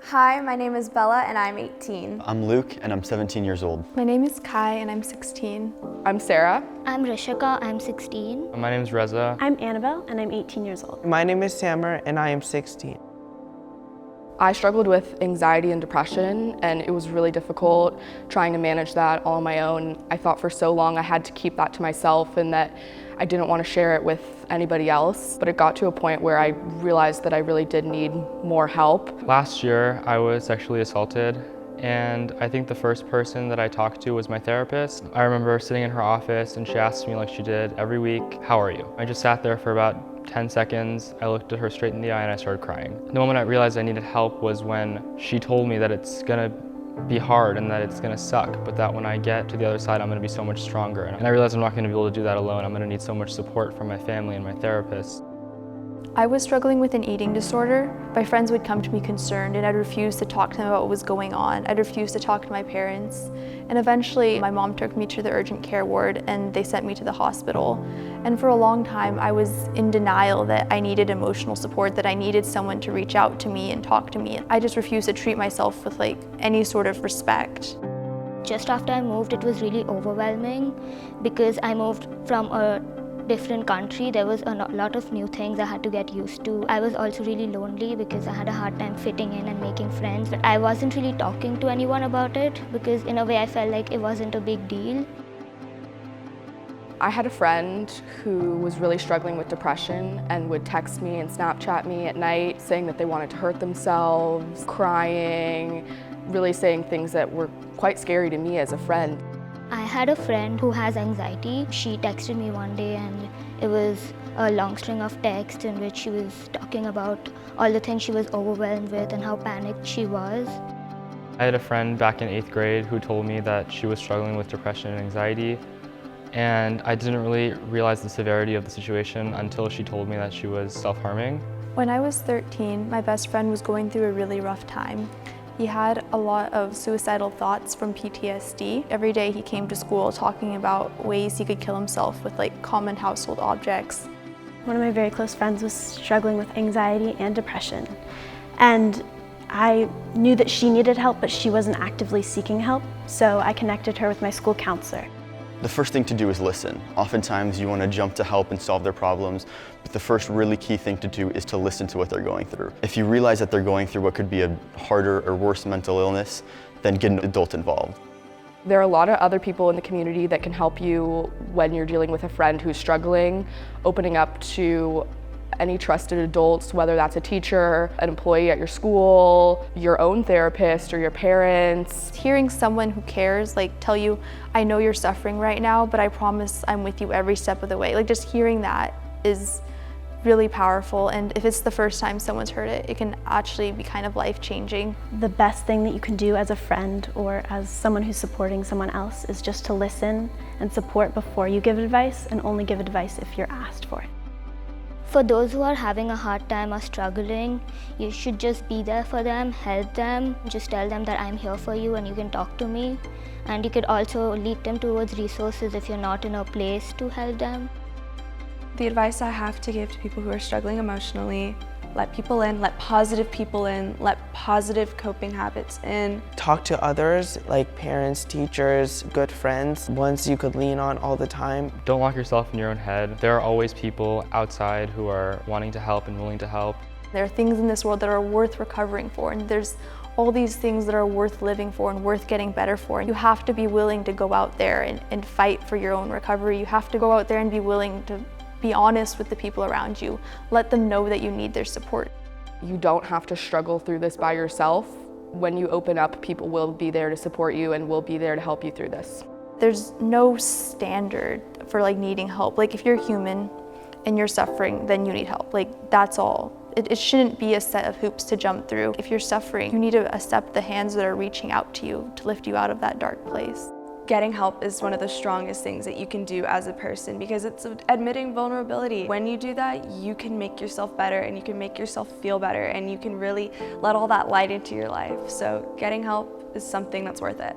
Hi, my name is Bella and I'm 18. I'm Luke and I'm 17 years old. My name is Kai and I'm 16. I'm Sarah. I'm Rishika, I'm 16. My name is Reza. I'm Annabelle and I'm 18 years old. My name is Sammer and I am 16. I struggled with anxiety and depression, and it was really difficult trying to manage that all on my own. I thought for so long I had to keep that to myself and that I didn't want to share it with anybody else, but it got to a point where I realized that I really did need more help. Last year, I was sexually assaulted, and I think the first person that I talked to was my therapist. I remember sitting in her office and she asked me, like she did every week, "How are you?" I just sat there for about 10 seconds. I looked at her straight in the eye and I started crying. The moment I realized I needed help was when she told me that it's gonna be hard and that it's gonna suck, but that when I get to the other side, I'm gonna be so much stronger. And I realized I'm not gonna be able to do that alone. I'm gonna need so much support from my family and my therapist. I was struggling with an eating disorder. My friends would come to me concerned and I'd refuse to talk to them about what was going on. I'd refuse to talk to my parents. And eventually my mom took me to the urgent care ward and they sent me to the hospital. And for a long time I was in denial that I needed emotional support, that I needed someone to reach out to me and talk to me. I just refused to treat myself with any sort of respect. Just after I moved, it was really overwhelming because I moved from a different country. There was a lot of new things I had to get used to. I was also really lonely because I had a hard time fitting in and making friends. But I wasn't really talking to anyone about it because in a way I felt like it wasn't a big deal. I had a friend who was really struggling with depression and would text me and Snapchat me at night saying that they wanted to hurt themselves, crying, really saying things that were quite scary to me as a friend. I had a friend who has anxiety. She texted me one day and it was a long string of texts in which she was talking about all the things she was overwhelmed with and how panicked she was. I had a friend back in 8th grade who told me that she was struggling with depression and anxiety, and I didn't really realize the severity of the situation until she told me that she was self-harming. When I was 13, my best friend was going through a really rough time. He had a lot of suicidal thoughts from PTSD. Every day he came to school talking about ways he could kill himself with common household objects. One of my very close friends was struggling with anxiety and depression. And I knew that she needed help, but she wasn't actively seeking help. So I connected her with my school counselor. The first thing to do is listen. Oftentimes you want to jump to help and solve their problems, but the first really key thing to do is to listen to what they're going through. If you realize that they're going through what could be a harder or worse mental illness, then get an adult involved. There are a lot of other people in the community that can help you when you're dealing with a friend who's struggling, opening up to any trusted adults, whether that's a teacher, an employee at your school, your own therapist, or your parents. Hearing someone who cares tell you, "I know you're suffering right now, but I promise I'm with you every step of the way." Just hearing that is really powerful, and if it's the first time someone's heard it, it can actually be kind of life-changing. The best thing that you can do as a friend or as someone who's supporting someone else is just to listen and support before you give advice, and only give advice if you're asked for it. For those who are having a hard time or struggling, you should just be there for them, help them, just tell them that I'm here for you and you can talk to me. And you could also lead them towards resources if you're not in a place to help them. The advice I have to give to people who are struggling emotionally: let people in, let positive people in, let positive coping habits in. Talk to others like parents, teachers, good friends, ones you could lean on all the time. Don't lock yourself in your own head. There are always people outside who are wanting to help and willing to help. There are things in this world that are worth recovering for, and there's all these things that are worth living for and worth getting better for. You have to be willing to go out there and fight for your own recovery. You have to go out there and be willing to be honest with the people around you. Let them know that you need their support. You don't have to struggle through this by yourself. When you open up, people will be there to support you and will be there to help you through this. There's no standard for needing help. If you're human and you're suffering, then you need help. That's all. It shouldn't be a set of hoops to jump through. If you're suffering, you need to accept the hands that are reaching out to you to lift you out of that dark place. Getting help is one of the strongest things that you can do as a person because it's admitting vulnerability. When you do that, you can make yourself better and you can make yourself feel better and you can really let all that light into your life. So getting help is something that's worth it.